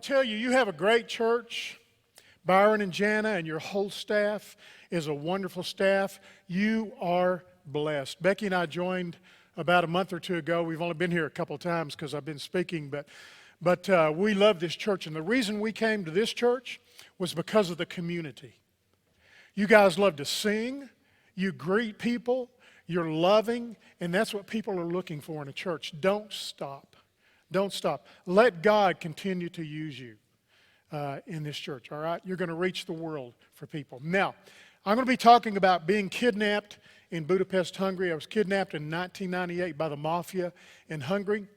tell you, you have a great church. Byron and Jana and your whole staff is a wonderful staff. You are blessed. Becky and I joined about a month or two ago. We've only been here a couple of times because I've been speaking, but we love this church. And the reason we came to this church was because of the community. You guys love to sing. You greet people. You're loving. And that's what people are looking for in a church. Don't stop. Don't stop. Let God continue to use you in this church, all right? You're going to reach the world for people. Now, I'm going to be talking about being kidnapped in Budapest, Hungary. I was kidnapped in 1998 by the mafia in Hungary.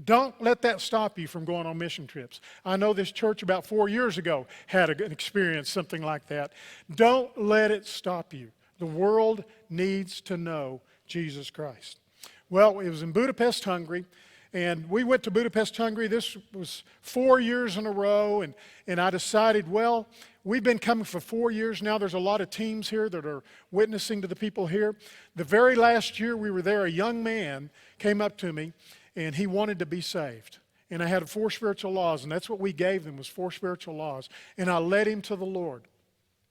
Don't let that stop you from going on mission trips. I know this church about 4 years ago had an experience, something like that. Don't let it stop you. The world needs to know Jesus Christ. Well, it was in Budapest, Hungary. And we went to Budapest, Hungary. This was 4 years in a row. And I decided, well, we've been coming for 4 years now. There's a lot of teams here that are witnessing to the people here. The very last year we were there, a young man came up to me, and he wanted to be saved. And I had 4 spiritual laws, and that's what we gave him, was 4 spiritual laws. And I led him to the Lord.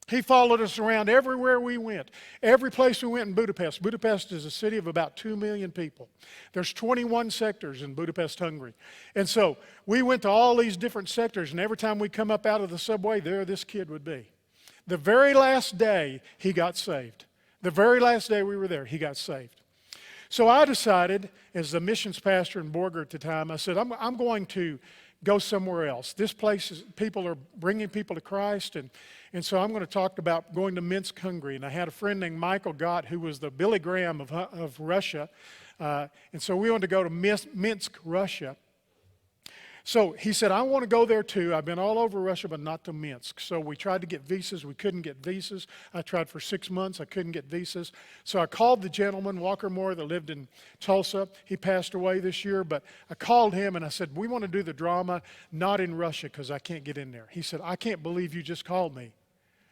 He followed us around everywhere we went, every place we went in Budapest. Budapest is a city of about 2 million people. There's 21 sectors in Budapest, Hungary. And so we went to all these different sectors, and every time we come up out of the subway, there this kid would be. The very last day, he got saved. The very last day we were there, he got saved. So I decided, as the missions pastor in Borger at the time, I said, I'm going to go somewhere else. This place, people are bringing people to Christ, and so I'm going to talk about going to Minsk, Hungary. And I had a friend named Michael Gott, who was the Billy Graham of Russia, and so we wanted to go to Minsk, Russia. So he said, I want to go there too. I've been all over Russia, but not to Minsk. So we tried to get visas. We couldn't get visas. I tried for 6 months. I couldn't get visas. So I called the gentleman, Walker Moore, that lived in Tulsa. He passed away this year, but I called him and I said, we want to do the drama not in Russia because I can't get in there. He said, I can't believe you just called me.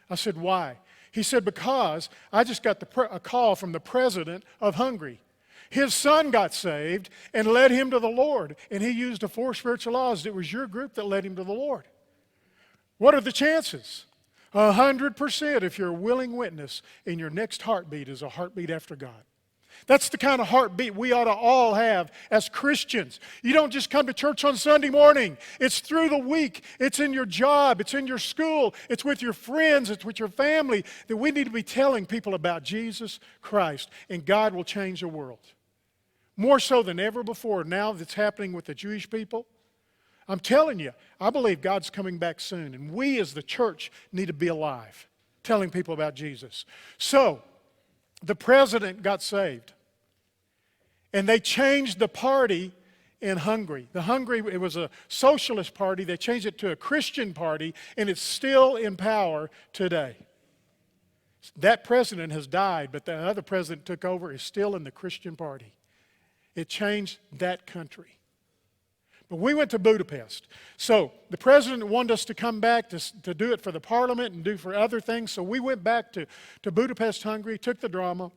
I said, why? He said, because I just got a call from the president of Hungary. His son got saved and led him to the Lord. And he used the 4 spiritual laws. It was your group that led him to the Lord. What are the chances? 100% if you're a willing witness and your next heartbeat is a heartbeat after God. That's the kind of heartbeat we ought to all have as Christians. You don't just come to church on Sunday morning. It's through the week. It's in your job. It's in your school. It's with your friends. It's with your family that we need to be telling people about Jesus Christ, and God will change the world. More so than ever before, now that's happening with the Jewish people. I'm telling you, I believe God's coming back soon, and we as the church need to be alive, telling people about Jesus. So, the president got saved, and they changed the party in Hungary. It was a socialist party. They changed it to a Christian party, and it's still in power today. That president has died, but the other president took over, is still in the Christian party. It changed that country. But we went to Budapest. So the president wanted us to come back to do it for the parliament and do for other things. So we went back to Budapest, Hungary, took the drama.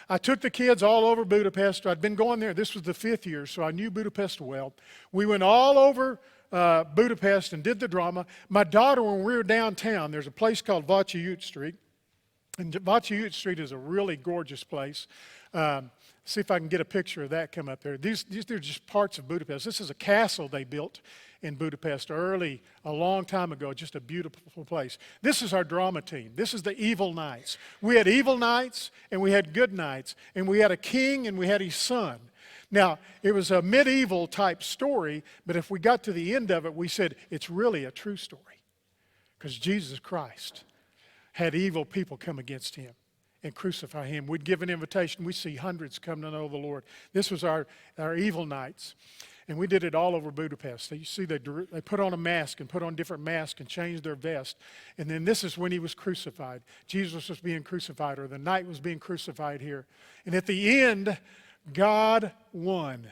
I took the kids all over Budapest. I'd been going there. This was the 5th year, so I knew Budapest well. We went all over Budapest and did the drama. My daughter, when we were downtown, there's a place called Váci Street. And Váci Street is a really gorgeous place. See if I can get a picture of that come up there. These are just parts of Budapest. This is a castle they built in Budapest a long time ago. Just a beautiful place. This is our drama team. This is the evil knights. We had evil knights and we had good knights. And we had a king and we had his son. Now, it was a medieval type story, but if we got to the end of it, we said it's really a true story. Because Jesus Christ had evil people come against him and crucify him. We'd give an invitation. We see hundreds come to know the Lord. This was our evil knights. And we did it all over Budapest. So you see they put on a mask and put on different masks and changed their vest. And then this is when he was crucified. Jesus was being crucified, or the knight was being crucified here. And at the end, God won.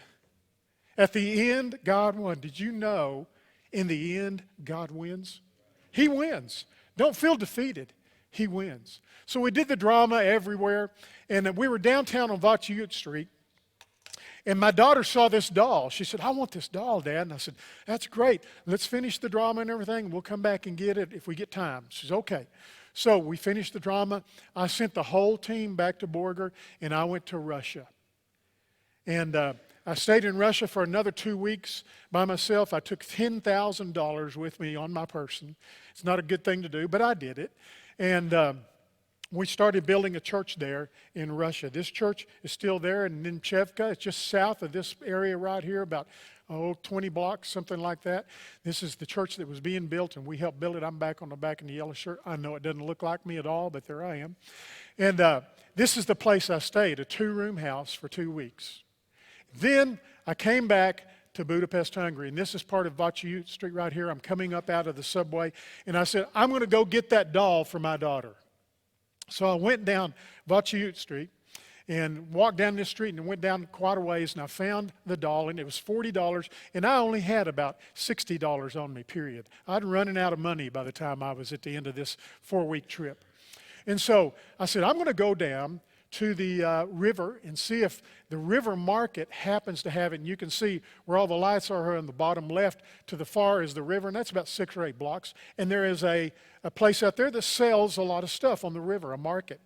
At the end, God won. Did you know in the end, God wins? He wins. Don't feel defeated. He wins. So we did the drama everywhere, and we were downtown on Váci Street, And my daughter saw this doll. She said, I want this doll, Dad. And I said, that's great. Let's finish the drama and everything. We'll come back and get it if we get time. She said, okay. So we finished the drama. I sent the whole team back to Borger, and I went to Russia. And I stayed in Russia for another 2 weeks by myself. I took $10,000 with me on my person. It's not a good thing to do, but I did it. And we started building a church there in Russia. This church is still there in Nimchevka. It's just south of this area right here, about 20 blocks, something like that. This is the church that was being built, and we helped build it. I'm back on the back in the yellow shirt. I know it doesn't look like me at all, but there I am. And this is the place I stayed, a 2-room house for 2 weeks. Then I came back to Budapest, Hungary, and this is part of Váci Street right here. I'm coming up out of the subway, and I said, I'm going to go get that doll for my daughter. So I went down Váci Street and walked down this street and went down quite a ways, and I found the doll, and it was $40, and I only had about $60 on me, period. I'd running out of money by the time I was at the end of this 4-week trip. And so I said, I'm going to go down to the river and see if the river market happens to have it. And you can see where all the lights are on the bottom left. To the far is the river, and that's about 6 or 8 blocks. And there is a place out there that sells a lot of stuff on the river, a market.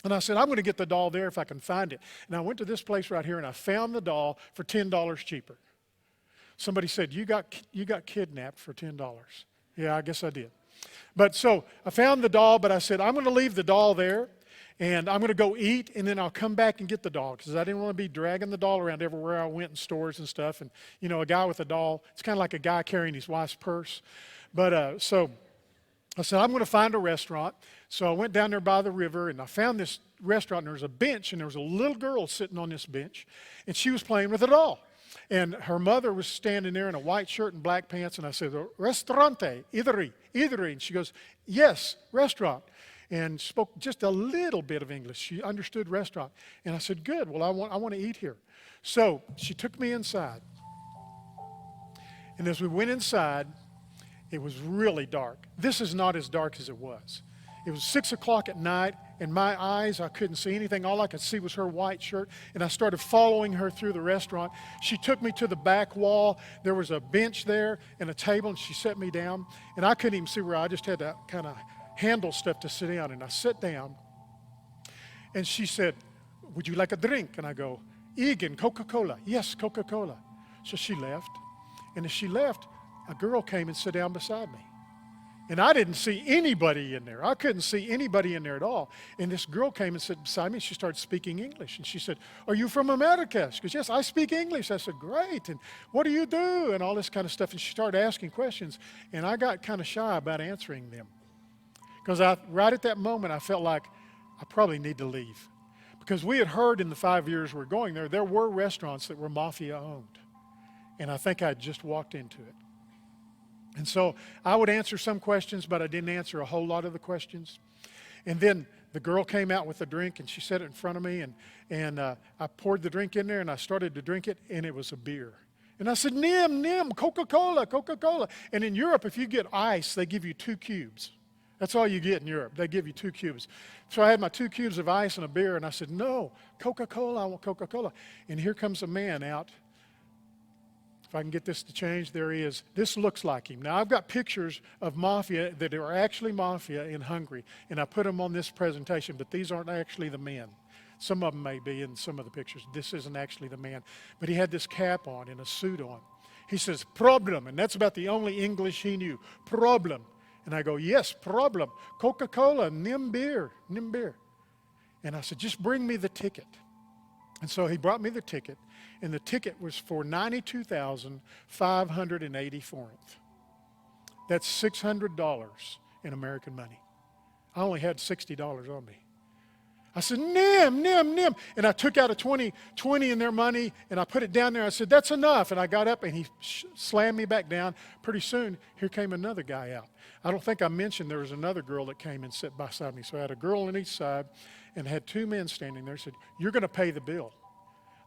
And I said, I'm going to get the doll there if I can find it. And I went to this place right here, and I found the doll for $10 cheaper. Somebody said, you got kidnapped for $10. Yeah, I guess I did. But so I found the doll, but I said, I'm going to leave the doll there. And I'm going to go eat, and then I'll come back and get the doll, because I didn't want to be dragging the doll around everywhere I went in stores and stuff. And, you know, a guy with a doll, it's kind of like a guy carrying his wife's purse. But so I said, I'm going to find a restaurant. So I went down there by the river, and I found this restaurant, and there was a bench, and there was a little girl sitting on this bench, and she was playing with a doll. And her mother was standing there in a white shirt and black pants, and I said, Restaurante, idri. And she goes, yes, restaurant. And spoke just a little bit of English. She understood restaurant. And I said, good, well, I want to eat here. So she took me inside. And as we went inside, it was really dark. This is not as dark as it was. It was 6 o'clock at night, and my eyes, I couldn't see anything. All I could see was her white shirt, and I started following her through the restaurant. She took me to the back wall. There was a bench there and a table, and she set me down. And I couldn't even see where I just had to kind of handle stuff to sit down. And I sat down, and she said, would you like a drink? And I go, Igen, Coca-Cola. Yes, Coca-Cola. So she left, and as she left, a girl came and sat down beside me. And I didn't see anybody in there. I couldn't see anybody in there at all. And this girl came and sat beside me, and she started speaking English. And she said, are you from America? She goes, yes, I speak English. I said, great. And what do you do? And all this kind of stuff. And she started asking questions, and I got kind of shy about answering them. Because right at that moment, I felt like I probably need to leave. Because we had heard in the 5 years we were going there were restaurants that were mafia owned. And I think I had just walked into it. And so I would answer some questions, but I didn't answer a whole lot of the questions. And then the girl came out with a drink, and she set it in front of me. And I poured the drink in there, and I started to drink it, and it was a beer. And I said, Nim, Coca-Cola, Coca-Cola. And in Europe, if you get ice, they give you 2 cubes. That's all you get in Europe. They give you 2 cubes. So I had my 2 cubes of ice and a beer, and I said, no, Coca-Cola, I want Coca-Cola. And here comes a man out. If I can get this to change, there he is. This looks like him. Now, I've got pictures of mafia that are actually mafia in Hungary, and I put them on this presentation, but these aren't actually the men. Some of them may be in some of the pictures. This isn't actually the man. But he had this cap on and a suit on. He says, problem, and that's about the only English he knew, problem. And I go, yes, problem. Coca-Cola, nim beer. And I said, just bring me the ticket. And so he brought me the ticket, and the ticket was for 92,580 forint. That's $600 in American money. I only had $60 on me. I said, nim. And I took out a 20 in their money, and I put it down there. I said, that's enough. And I got up, and he slammed me back down. Pretty soon, here came another guy out. I don't think I mentioned there was another girl that came and sat beside me. So I had a girl on each side and had 2 men standing there. Said, you're going to pay the bill.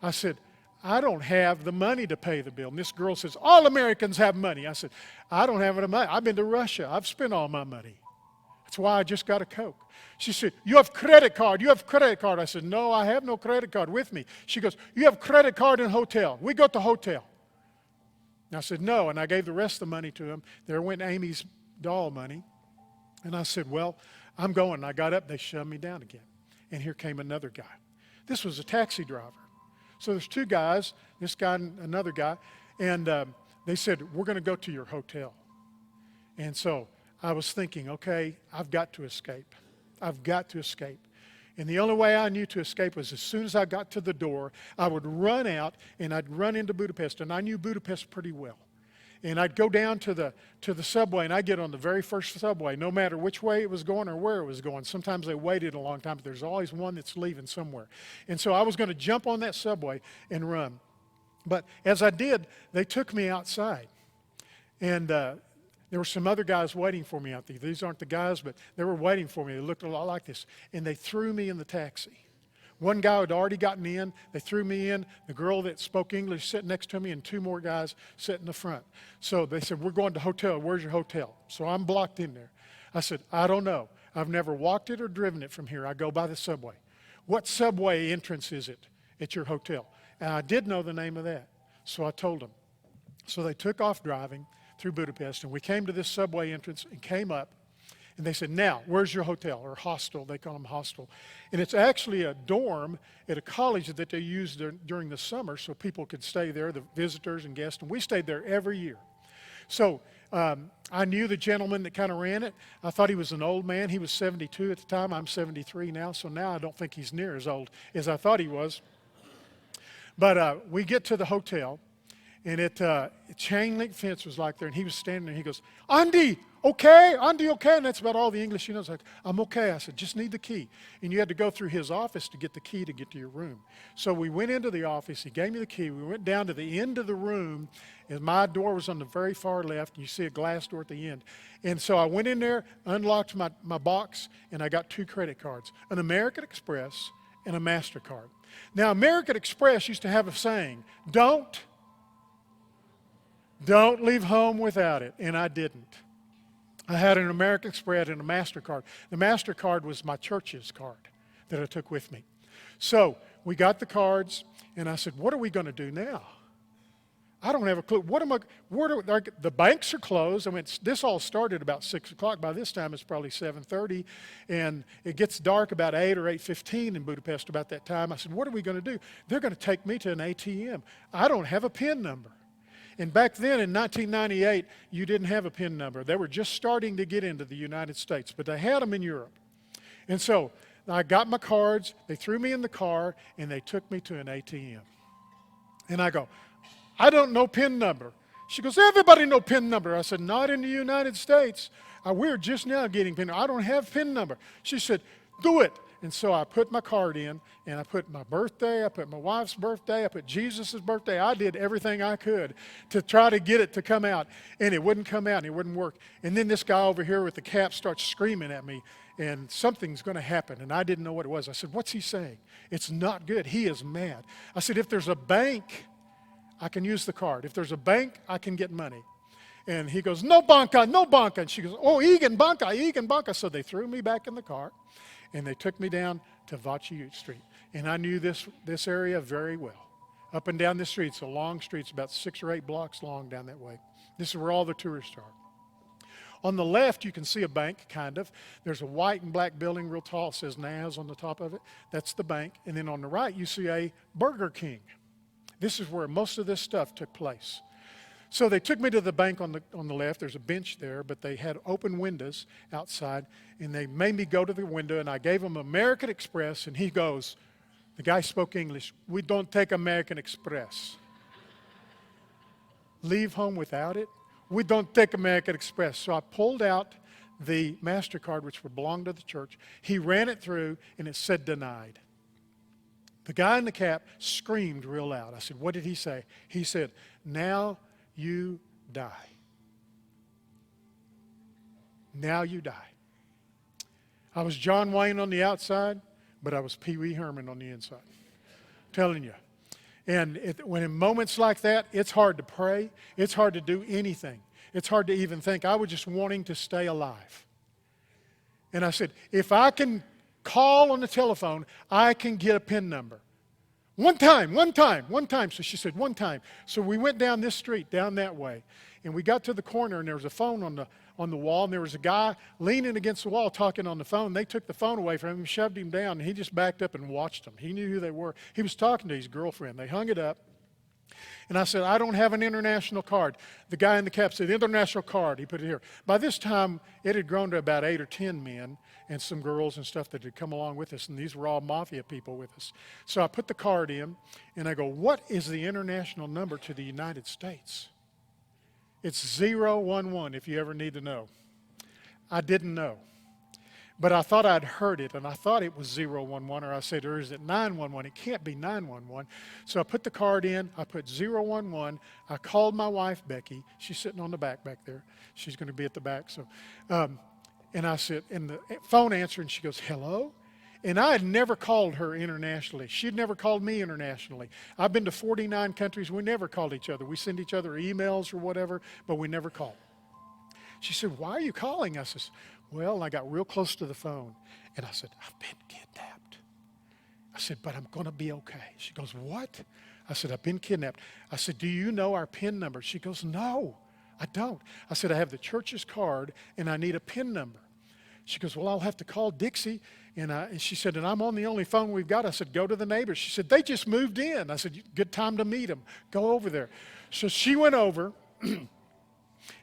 I said, I don't have the money to pay the bill. And this girl says, all Americans have money. I said, I don't have any money. I've been to Russia. I've spent all my money. That's why I just got a Coke. She said, you have credit card. You have credit card. I said, no, I have no credit card with me. She goes, you have credit card in hotel. We go to hotel. And I said, no. And I gave the rest of the money to him. There went Amy's doll money. And I said, well, I'm going. And I got up. They shoved me down again. And here came another guy. This was a taxi driver. So there's two guys, this guy and another guy. And they said, we're going to go to your hotel. And so I was thinking, okay, I've got to escape. I've got to escape. And the only way I knew to escape was as soon as I got to the door, I would run out and I'd run into Budapest. And I knew Budapest pretty well. And I'd go down to the subway and I'd get on the very first subway, no matter which way it was going or where it was going. Sometimes they waited a long time, but there's always one that's leaving somewhere. And so I was going to jump on that subway and run. But as I did, they took me outside. And there were some other guys waiting for me out there. These aren't the guys, but they were waiting for me. They looked a lot like this. And they threw me in the taxi. One guy had already gotten in. They threw me in. The girl that spoke English sat next to me, and two more guys sat in the front. So they said, we're going to hotel. Where's your hotel? So I'm blocked in there. I said, I don't know. I've never walked it or driven it from here. I go by the subway. What subway entrance is it at your hotel? And I did know the name of that. So I told them. So they took off driving through Budapest, and we came to this subway entrance and came up. And they said, now, where's your hotel? Or hostel, they call them hostel. And it's actually a dorm at a college that they use during the summer so people could stay there, the visitors and guests. And we stayed there every year. So I knew the gentleman that kind of ran it. I thought he was an old man. He was 72 at the time. I'm 73 now. So now I don't think he's near as old as I thought he was. But we get to the hotel. And chain link fence was like there, and he was standing there, and he goes, Andy, okay? Andy, okay? And that's about all the English he knows. Like, I'm okay. I said, just need the key. And you had to go through his office to get the key to get to your room. So we went into the office. He gave me the key. We went down to the end of the room, and my door was on the very far left. And you see a glass door at the end. And so I went in there, unlocked my box, and I got two credit cards, an American Express and a MasterCard. Now, American Express used to have a saying, don't leave home without it, and I didn't. I had an American Express and a MasterCard. The MasterCard was my church's card that I took with me. So we got the cards, and I said, what are we going to do now? I don't have a clue. The banks are closed. I mean, this all started about 6 o'clock. By this time, it's probably 7:30, and it gets dark about 8 or 8:15 in Budapest about that time. I said, what are we going to do? They're going to take me to an ATM. I don't have a PIN number. And back then in 1998, you didn't have a PIN number. They were just starting to get into the United States, but they had them in Europe. And so I got my cards, they threw me in the car, and they took me to an ATM. And I go, I don't know PIN number. She goes, everybody know PIN number. I said, not in the United States. We're just now getting PIN number. I don't have PIN number. She said, do it. And so I put my card in, and I put my birthday, I put my wife's birthday, I put Jesus' birthday. I did everything I could to try to get it to come out, and it wouldn't come out, and it wouldn't work. And then this guy over here with the cap starts screaming at me, and something's going to happen, and I didn't know what it was. I said, what's he saying? It's not good. He is mad. I said, if there's a bank, I can use the card. If there's a bank, I can get money. And he goes, no banka, no banka. And she goes, oh, igen banka. So they threw me back in the car, and they took me down to Vaci Street. And I knew this area very well. Up and down the street, it's a long street. It's about 6 or 8 blocks long down that way. This is where all the tourists are. On the left, you can see a bank, kind of. There's a white and black building, real tall. It says NAS on the top of it. That's the bank. And then on the right, you see a Burger King. This is where most of this stuff took place. So they took me to the bank on the left. There's a bench there, but they had open windows outside, and they made me go to the window, and I gave him American Express, and he goes, the guy spoke English, we don't take American Express. Leave home without it? We don't take American Express. So I pulled out the MasterCard, which belonged to the church. He ran it through, and it said denied. The guy in the cap screamed real loud. I said, what did he say? He said, now you die. Now you die. I was John Wayne on the outside, but I was Pee Wee Herman on the inside. I'm telling you. And when in moments like that, it's hard to pray. It's hard to do anything. It's hard to even think. I was just wanting to stay alive. And I said, if I can call on the telephone, I can get a PIN number. One time. So she said, one time. So we went down this street, down that way. And we got to the corner, and there was a phone on the wall, and there was a guy leaning against the wall talking on the phone. They took the phone away from him, shoved him down, and he just backed up and watched them. He knew who they were. He was talking to his girlfriend. They hung it up. And I said, I don't have an international card. The guy in the cap said, international card. He put it here. By this time, it had grown to about 8 or 10 men and some girls and stuff that had come along with us. And these were all mafia people with us. So I put the card in, and I go, what is the international number to the United States? It's 011 if you ever need to know. I didn't know. But I thought I'd heard it, and I thought it was 011, or I said, or is it 911? It can't be 911. So I put the card in, I put 011. I called my wife, Becky. She's sitting on the back there. She's going to be at the back. So, and I said, and the phone answered, and she goes, hello? And I had never called her internationally. She'd never called me internationally. I've been to 49 countries. We never called each other. We send each other emails or whatever, but we never called. She said, why are you calling us? I said, well, I got real close to the phone, and I said, I've been kidnapped. I said, but I'm going to be okay. She goes, what? I said, I've been kidnapped. I said, do you know our PIN number? She goes, no, I don't. I said, I have the church's card, and I need a PIN number. She goes, well, I'll have to call Dixie. And she said, and I'm on the only phone we've got. I said, go to the neighbors. She said, they just moved in. I said, good time to meet them. Go over there. So she went over.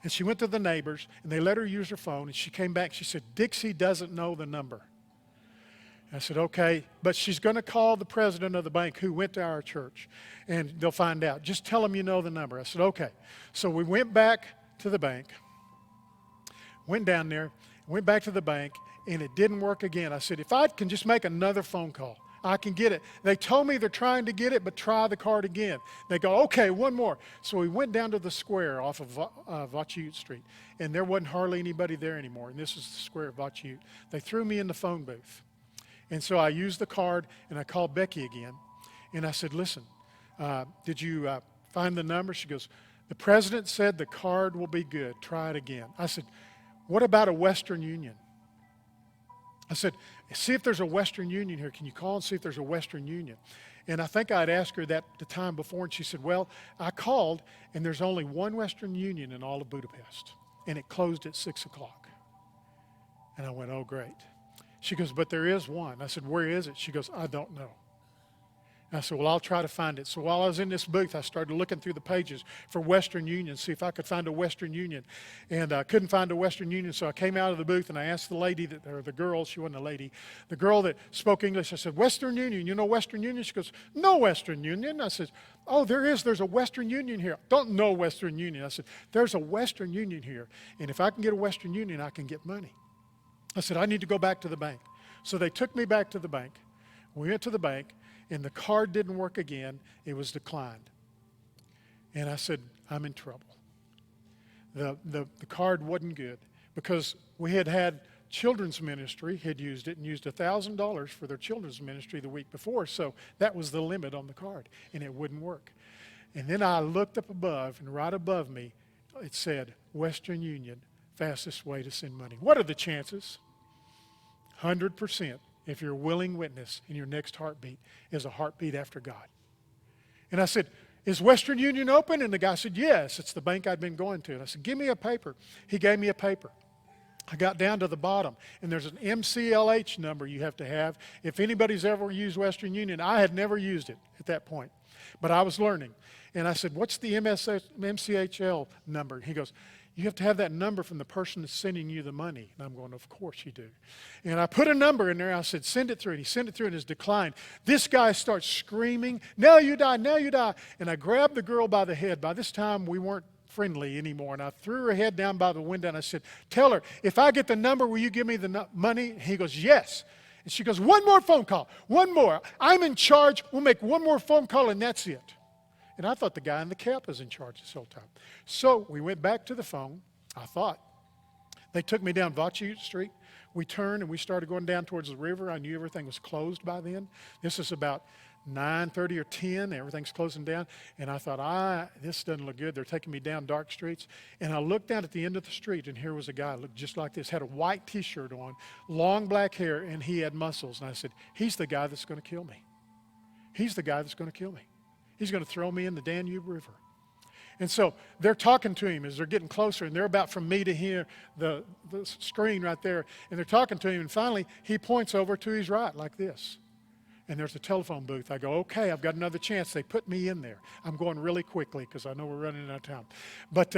And she went to the neighbors, and they let her use her phone, and she came back. She said, Dixie doesn't know the number. And I said, okay, but she's going to call the president of the bank who went to our church, and they'll find out. Just tell them you know the number. I said, okay. So we went back to the bank, went down there, went back to the bank, and it didn't work again. I said, if I can just make another phone call, I can get it. They told me they're trying to get it, but try the card again. They go, okay, one more. So we went down to the square off of Vachute Street, and there wasn't hardly anybody there anymore, and this is the square of Vachute. They threw me in the phone booth. And so I used the card, and I called Becky again, and I said, listen, did you find the number? She goes, the president said the card will be good. Try it again. I said, what about a Western Union? I said, see if there's a Western Union here. Can you call and see if there's a Western Union? And I think I'd asked her that the time before, and she said, well, I called, and there's only one Western Union in all of Budapest, and it closed at 6 o'clock. And I went, oh, great. She goes, but there is one. I said, where is it? She goes, I don't know. And I said, well, I'll try to find it. So while I was in this booth, I started looking through the pages for Western Union, see if I could find a Western Union. And I couldn't find a Western Union, so I came out of the booth and I asked the lady, or the girl, she wasn't a lady, the girl that spoke English, I said, Western Union, you know Western Union? She goes, no Western Union. I said, oh, there's a Western Union here. Don't know Western Union. I said, there's a Western Union here, and if I can get a Western Union, I can get money. I said, I need to go back to the bank. So they took me back to the bank. We went to the bank, and the card didn't work again. It was declined. And I said, I'm in trouble. The card wasn't good because we had children's ministry had used it and used $1,000 for their children's ministry the week before. So that was the limit on the card, and it wouldn't work. And then I looked up above, and right above me, it said, Western Union, fastest way to send money. What are the chances? 100%. If you're a willing witness and your next heartbeat is a heartbeat after God. And I said, is Western Union open? And the guy said, yes, it's the bank I'd been going to. And I said, give me a paper. He gave me a paper. I got down to the bottom, and there's an MCLH number you have to have. If anybody's ever used Western Union, I had never used it at that point, but I was learning. And I said, what's the MCHL number? He goes, you have to have that number from the person that's sending you the money. And I'm going, of course you do. And I put a number in there. I said, send it through. And he sent it through, and it's declined. This guy starts screaming, now you die, now you die. And I grabbed the girl by the head. By this time, we weren't friendly anymore. And I threw her head down by the window, and I said, tell her, if I get the number, will you give me the money? And he goes, yes. And she goes, one more phone call, one more. I'm in charge. We'll make one more phone call, and that's it. And I thought the guy in the cap was in charge this whole time. So we went back to the phone, I thought. They took me down Vachute Street. We turned and we started going down towards the river. I knew everything was closed by then. This is about 9:30 or 10, everything's closing down. And I thought, this doesn't look good. They're taking me down dark streets. And I looked down at the end of the street, and here was a guy, looked just like this, had a white T-shirt on, long black hair, and he had muscles. And I said, he's the guy that's going to kill me. He's the guy that's going to kill me. He's going to throw me in the Danube River. And so they're talking to him as they're getting closer, and they're about from me to here, the screen right there, and they're talking to him, and finally he points over to his right like this. And there's a telephone booth. I go, okay, I've got another chance. They put me in there. I'm going really quickly because I know we're running out of time. But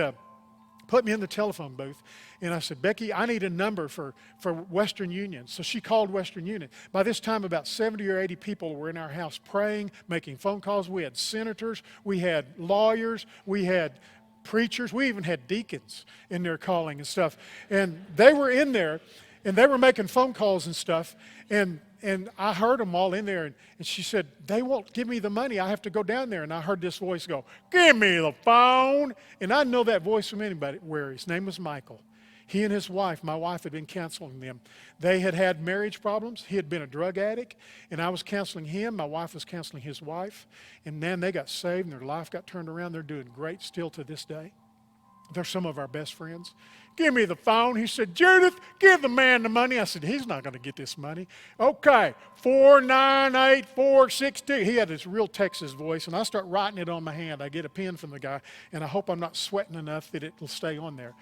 put me in the telephone booth. And I said, Becky, I need a number for Western Union. So she called Western Union. By this time, about 70 or 80 people were in our house praying, making phone calls. We had senators. We had lawyers. We had preachers. We even had deacons in there calling and stuff. And they were in there, and they were making phone calls and stuff. And I heard them all in there, and she said, they won't give me the money. I have to go down there. And I heard this voice go, give me the phone. And I know that voice from anywhere. His name was Michael. He and his wife, my wife, had been counseling them. They had had marriage problems. He had been a drug addict, and I was counseling him. My wife was counseling his wife. And man, they got saved, and their life got turned around. They're doing great still to this day. They're some of our best friends. Give me the phone. He said, Judith, give the man the money. I said, he's not going to get this money. Okay, 498-462. He had this real Texas voice, and I start writing it on my hand. I get a pen from the guy, and I hope I'm not sweating enough that it will stay on there.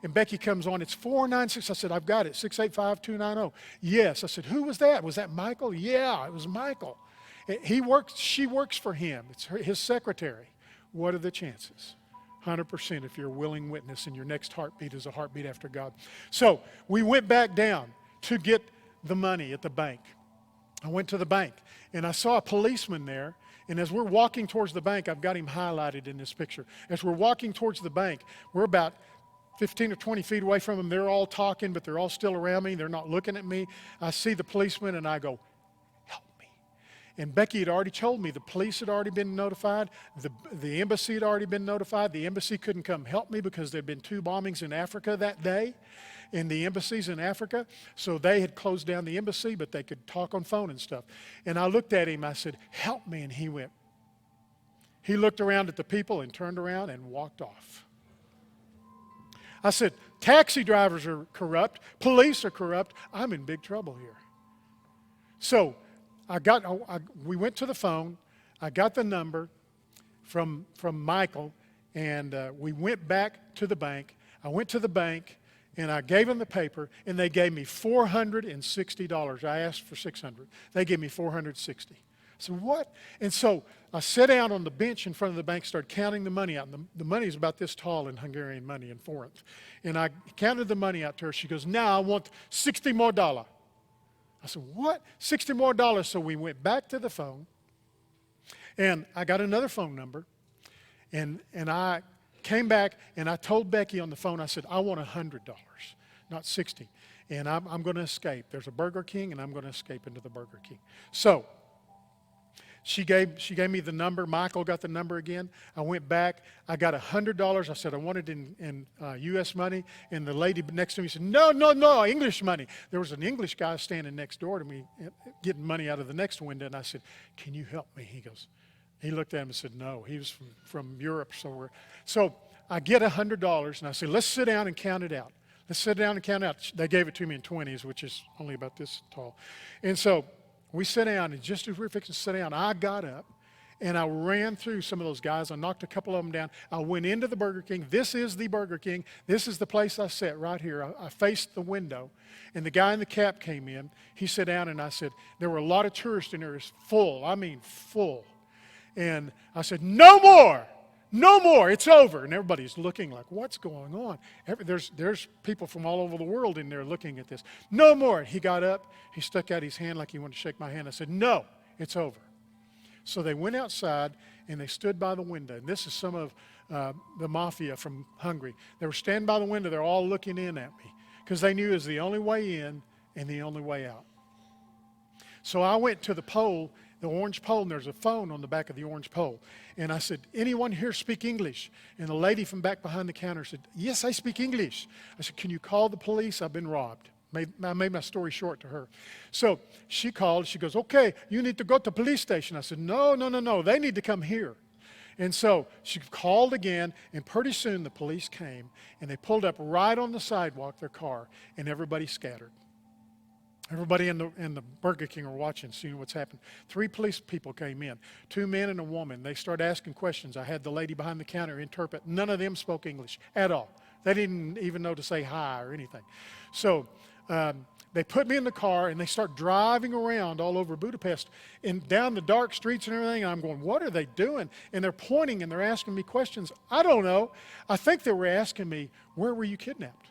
And Becky comes on. It's 496. I said, I've got it, 685-290. Yes. I said, who was that? Was that Michael? Yeah, it was Michael. She works for him. It's his secretary. What are the chances? 100% if you're a willing witness and your next heartbeat is a heartbeat after God. So we went back down to get the money at the bank. I went to the bank and I saw a policeman there. And as we're walking towards the bank, I've got him highlighted in this picture. As we're walking towards the bank, we're about 15 or 20 feet away from them. They're all talking, but they're all still around me. They're not looking at me. I see the policeman and I go, and Becky had already told me the police had already been notified. The embassy had already been notified. The embassy couldn't come help me because there had been 2 bombings in Africa that day, in the embassies in Africa. So they had closed down the embassy, but they could talk on phone and stuff. And I looked at him. I said, help me. And he went. He looked around at the people and turned around and walked off. I said, taxi drivers are corrupt. Police are corrupt. I'm in big trouble here. So we went to the phone. I got the number from Michael, and we went back to the bank. I went to the bank, and I gave them the paper, and they gave me $460. I asked for $600. They gave me $460. I said, what? And so I sat down on the bench in front of the bank, started counting the money out. And the money is about this tall in Hungarian money, in forint. And I counted the money out to her. She goes, now I want $60 more. I said, what? $60 more. So we went back to the phone, and I got another phone number, and I came back, and I told Becky on the phone, I said, I want $100, not $60, and I'm going to escape. There's a Burger King, and I'm going to escape into the Burger King. So she gave me the number. Michael got the number again. I went back. I got $100. I said I wanted in U.S. money. And the lady next to me said, no, English money. There was an English guy standing next door to me getting money out of the next window. And I said, can you help me? He looked at him and said, no. He was from Europe somewhere. So I get $100, and I said, let's sit down and count it out. Let's sit down and count it out. They gave it to me in 20s, which is only about this tall. And so we sat down, and just as we were fixing to sit down, I got up, and I ran through some of those guys. I knocked a couple of them down. I went into the Burger King. This is the Burger King. This is the place I sat right here. I faced the window, and the guy in the cap came in. He sat down, and I said, there were a lot of tourists in there. It's full. I mean full. And I said, no more. No more, it's over. And everybody's looking like, what's going on? There's people from all over the world in there looking at this. No more. He got up, he stuck out his hand like he wanted to shake my hand. I said, no, it's over. So they went outside and they stood by the window. And this is some of the mafia from Hungary. They were standing by the window, they're all looking in at me because they knew it was the only way in and the only way out. So I went to the pole, the orange pole, and there's a phone on the back of the orange pole. And I said, anyone here speak English? And the lady from back behind the counter said, yes, I speak English. I said, can you call the police? I've been robbed. I made my story short to her. So she called. She goes, okay, you need to go to police station. I said, no, no, no, no. They need to come here. And so she called again, and pretty soon the police came, and they pulled up right on the sidewalk, their car, and everybody scattered. Everybody in the Burger King were watching, seeing what's happened. 3 police people came in, 2 men and a woman. They started asking questions. I had the lady behind the counter interpret. None of them spoke English at all. They didn't even know to say hi or anything. So they put me in the car, and they start driving around all over Budapest and down the dark streets and everything. And I'm going, what are they doing? And they're pointing, and they're asking me questions. I don't know. I think they were asking me, where were you kidnapped?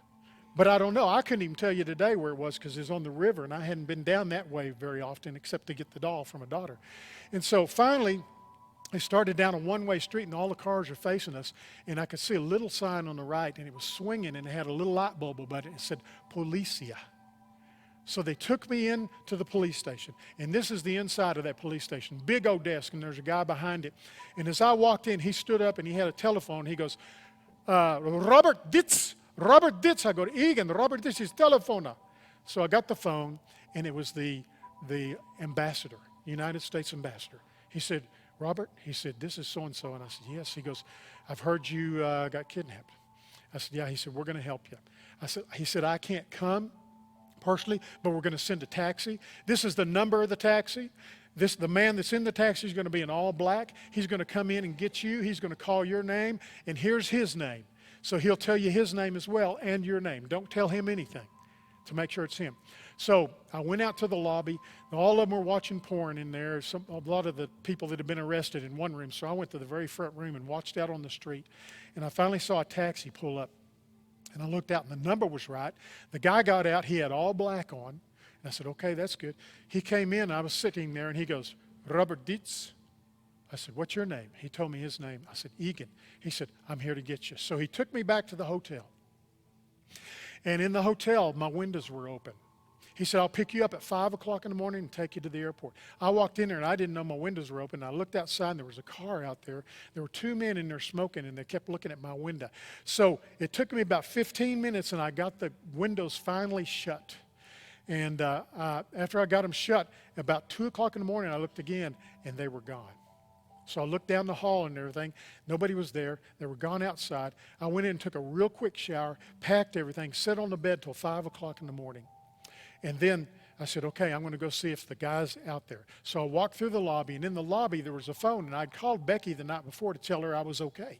But I don't know. I couldn't even tell you today where it was because it was on the river, and I hadn't been down that way very often except to get the doll from a daughter. And so finally, they started down a one-way street, and all the cars are facing us, and I could see a little sign on the right, and it was swinging, and it had a little light bulb above it. It said, Policia. So they took me in to the police station, and this is the inside of that police station. Big old desk, and there's a guy behind it. And as I walked in, he stood up, and he had a telephone. He goes, Robert Dietz. Robert Dietz. I go, Egan, Robert Dietz is telephone. So I got the phone, and it was the ambassador, United States ambassador. He said, Robert, he said, this is so-and-so. And I said, yes. He goes, I've heard you got kidnapped. I said, yeah. He said, we're going to help you. He said, I can't come personally, but we're going to send a taxi. This is the number of the taxi. The man that's in the taxi is going to be in all black. He's going to come in and get you. He's going to call your name, and here's his name. So he'll tell you his name as well and your name. Don't tell him anything to make sure it's him. So I went out to the lobby. All of them were watching porn in there, a lot of the people that had been arrested in one room. So I went to the very front room and watched out on the street. And I finally saw a taxi pull up. And I looked out, and the number was right. The guy got out. He had all black on. And I said, okay, that's good. He came in. I was sitting there, and he goes, Robert Dietz. I said, what's your name? He told me his name. I said, Egan. He said, I'm here to get you. So he took me back to the hotel. And in the hotel, my windows were open. He said, I'll pick you up at 5 o'clock in the morning and take you to the airport. I walked in there, and I didn't know my windows were open. I looked outside, and there was a car out there. There were 2 men in there smoking, and they kept looking at my window. So it took me about 15 minutes, and I got the windows finally shut. And after I got them shut, about 2 o'clock in the morning, I looked again, and they were gone. So I looked down the hall and everything. Nobody was there. They were gone outside. I went in and took a real quick shower, packed everything, sat on the bed till 5 o'clock in the morning. And then I said, okay, I'm going to go see if the guy's out there. So I walked through the lobby, and in the lobby there was a phone, and I'd called Becky the night before to tell her I was okay.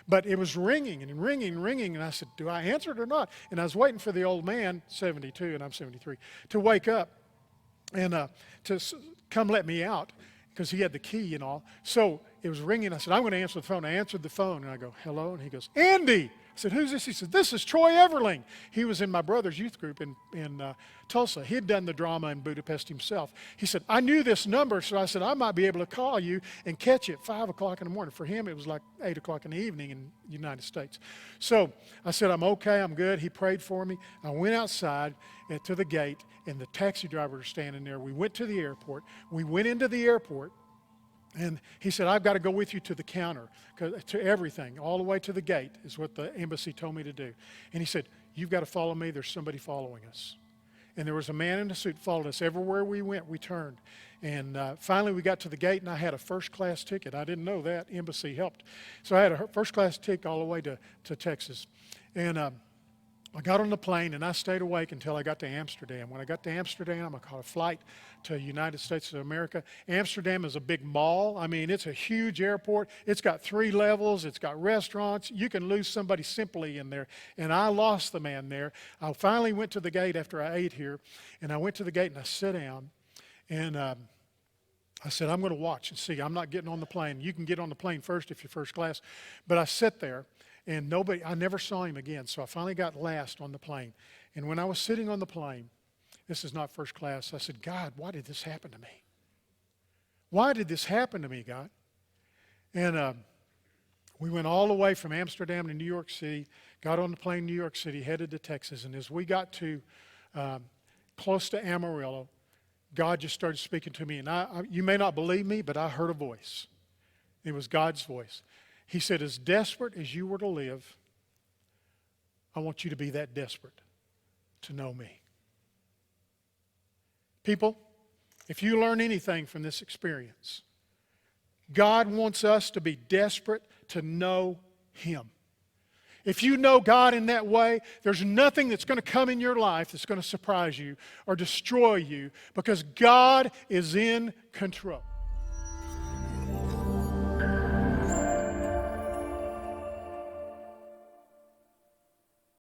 But it was ringing and ringing and ringing, and I said, do I answer it or not? And I was waiting for the old man, 72, and I'm 73, to wake up and to come let me out, because he had the key and all. So it was ringing. I said, I'm going to answer the phone. I answered the phone, and I go, hello? And he goes, Andy. I said, who's this? He said, this is Troy Everling. He was in my brother's youth group in Tulsa. He had done the drama in Budapest himself. He said, I knew this number, so I said, I might be able to call you and catch you at 5 o'clock in the morning. For him, it was like 8 o'clock in the evening in the United States. So I said, I'm okay, I'm good. He prayed for me. I went outside to the gate, and the taxi driver was standing there. We went to the airport. We went into the airport. And he said, I've got to go with you to the counter, to everything, all the way to the gate is what the embassy told me to do. And he said, you've got to follow me. There's somebody following us. And there was a man in a suit followed us. Everywhere we went, we turned. And finally, we got to the gate, and I had a first-class ticket. I didn't know that. Embassy helped. So I had a first-class ticket all the way to Texas. And I got on the plane, and I stayed awake until I got to Amsterdam. When I got to Amsterdam, I caught a flight to the United States of America. Amsterdam is a big mall. I mean, it's a huge airport. It's got 3 levels. It's got restaurants. You can lose somebody simply in there. And I lost the man there. I finally went to the gate after I ate here, and I went to the gate, and I sat down, and I said, I'm going to watch and see. I'm not getting on the plane. You can get on the plane first if you're first class. But I sat there. And I never saw him again. So I finally got last on the plane. And when I was sitting on the plane, this is not first class, I said, God, why did this happen to me? Why did this happen to me, God? And we went all the way from Amsterdam to New York City, got on the plane in New York City, headed to Texas. And as we got to close to Amarillo, God just started speaking to me. And you may not believe me, but I heard a voice. It was God's voice. He said, as desperate as you were to live, I want you to be that desperate to know me. People, if you learn anything from this experience, God wants us to be desperate to know Him. If you know God in that way, there's nothing that's going to come in your life that's going to surprise you or destroy you, because God is in control.